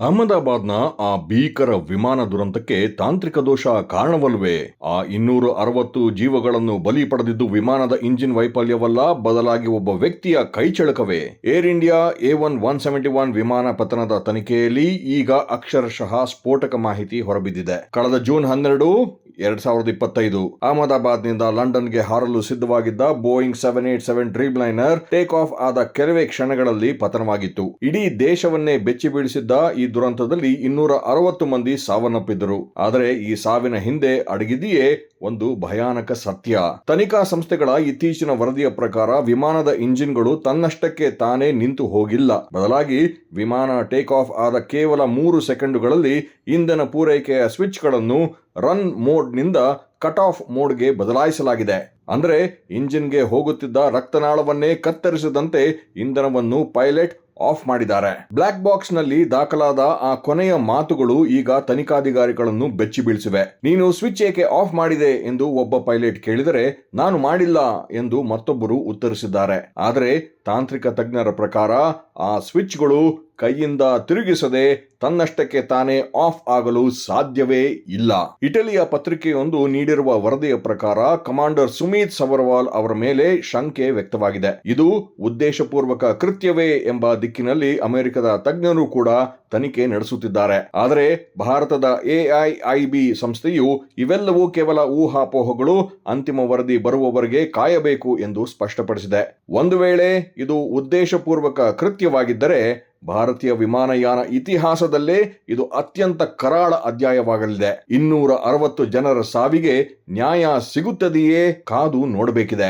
ಅಹಮದಾಬಾದ್ನ ಆ ಭೀಕರ ವಿಮಾನ ದುರಂತಕ್ಕೆ ತಾಂತ್ರಿಕ ದೋಷ ಕಾರಣವಲ್ವೇ? ಆ 260 ಜೀವಗಳನ್ನು ಬಲಿ ಪಡೆದಿದ್ದು ವಿಮಾನದ ಇಂಜಿನ್ ವೈಫಲ್ಯವಲ್ಲ, ಬದಲಾಗಿ ಒಬ್ಬ ವ್ಯಕ್ತಿಯ ಕೈಚಳಕವೇ. ಏರ್ ಇಂಡಿಯಾ A171 ವಿಮಾನ ಪತನದ ತನಿಖೆಯಲ್ಲಿ ಈಗ ಅಕ್ಷರಶಃ ಸ್ಫೋಟಕ ಮಾಹಿತಿ ಹೊರಬಿದ್ದಿದೆ. ಕಳೆದ ಜೂನ್ 12, 2025 ಅಹಮದಾಬಾದ್ನಿಂದ ಲಂಡನ್ಗೆ ಹಾರಲು ಸಿದ್ಧವಾಗಿದ್ದ Boeing 787 Dreamliner take off ಆದ ಕೆಲವೇ ಕ್ಷಣಗಳಲ್ಲಿ ಪತನವಾಗಿತ್ತು. ಇಡೀ ದೇಶವನ್ನೇ ಬೆಚ್ಚಿ ಬೀಳಿಸಿದ್ದ ಈ ದುರಂತದಲ್ಲಿ 260 ಮಂದಿ ಸಾವನ್ನಪ್ಪಿದ್ದರು. ಆದರೆ ಈ ಸಾವಿನ ಹಿಂದೆ ಅಡಗಿದೆಯೇ ಒಂದು ಭಯಾನಕ ಸತ್ಯ. ತನಿಖಾ ಸಂಸ್ಥೆಗಳ ಇತ್ತೀಚಿನ ವರದಿಯ ಪ್ರಕಾರ ವಿಮಾನದ ಇಂಜಿನ್ಗಳು ತನ್ನಷ್ಟಕ್ಕೆ ತಾನೇ ನಿಂತು ಹೋಗಿಲ್ಲ. ಬದಲಾಗಿ ವಿಮಾನ ಟೇಕ್ ಆಫ್ ಆದ ಕೇವಲ 3 ಸೆಕೆಂಡುಗಳಲ್ಲಿ ಇಂಧನ ಪೂರೈಕೆಯ ಸ್ವಿಚ್ಗಳನ್ನು ರನ್ ಮೋಡ್ನಿಂದ ಕಟ್ ಆಫ್ ಮೋಡ್ಗೆ ಬದಲಾಯಿಸಲಾಗಿದೆ. ಅಂದ್ರೆ ಇಂಜಿನ್ಗೆ ಹೋಗುತ್ತಿದ್ದ ರಕ್ತನಾಳವನ್ನೇ ಕತ್ತರಿಸದಂತೆ ಇಂಧನವನ್ನು ಪೈಲಟ್ ಆಫ್ ಮಾಡಿದ್ದಾರೆ. ಬ್ಲಾಕ್ ಬಾಕ್ಸ್ ನಲ್ಲಿ ದಾಖಲಾದ ಆ ಕೊನೆಯ ಮಾತುಗಳು ಈಗ ತನಿಖಾಧಿಕಾರಿಗಳನ್ನು ಬೆಚ್ಚಿ ಬೀಳಿಸಿವೆ. ನೀನು ಸ್ವಿಚ್ ಏಕೆ ಆಫ್ ಮಾಡಿದೆ ಎಂದು ಒಬ್ಬ ಪೈಲಟ್ ಕೇಳಿದರೆ, ನಾನು ಮಾಡಿಲ್ಲ ಎಂದು ಮತ್ತೊಬ್ಬರು ಉತ್ತರಿಸಿದ್ದಾರೆ. ಆದರೆ ತಾಂತ್ರಿಕ ತಜ್ಞರ ಪ್ರಕಾರ ಆ ಸ್ವಿಚ್ಗಳು ಕೈಯಿಂದ ತಿರುಗಿಸದೆ ತನ್ನಷ್ಟಕ್ಕೆ ತಾನೇ ಆಫ್ ಆಗಲು ಸಾಧ್ಯವೇ ಇಲ್ಲ. ಇಟಲಿಯ ಪತ್ರಿಕೆಯೊಂದು ನೀಡಿರುವ ವರದಿಯ ಪ್ರಕಾರ ಕಮಾಂಡರ್ ಸುಮಿತ್ ಸಬರ್ವಾಲ್ ಅವರ ಮೇಲೆ ಶಂಕೆ ವ್ಯಕ್ತವಾಗಿದೆ. ಇದು ಉದ್ದೇಶಪೂರ್ವಕ ಕೃತ್ಯವೇ ಎಂಬ ದಿಕ್ಕಿನಲ್ಲಿ ಅಮೆರಿಕದ ತಜ್ಞರು ಕೂಡ ತನಿಖೆ ನಡೆಸುತ್ತಿದ್ದಾರೆ. ಆದರೆ ಭಾರತದ AIIB ಸಂಸ್ಥೆಯು ಇವೆಲ್ಲವೂ ಕೇವಲ ಊಹಾಪೋಹಗಳು, ಅಂತಿಮ ವರದಿ ಬರುವವರೆಗೆ ಕಾಯಬೇಕು ಎಂದು ಸ್ಪಷ್ಟಪಡಿಸಿದೆ. ಒಂದು ವೇಳೆ ಇದು ಉದ್ದೇಶಪೂರ್ವಕ ಕೃತ್ಯವಾಗಿದ್ದರೆ ಭಾರತೀಯ ವಿಮಾನಯಾನ ಇತಿಹಾಸದಲ್ಲೇ ಇದು ಅತ್ಯಂತ ಕರಾಳ ಅಧ್ಯಾಯವಾಗಲಿದೆ. 260 ಜನರ ಸಾವಿಗೆ ನ್ಯಾಯ ಸಿಗುತ್ತದೆಯೇ ಕಾದು ನೋಡಬೇಕಿದೆ.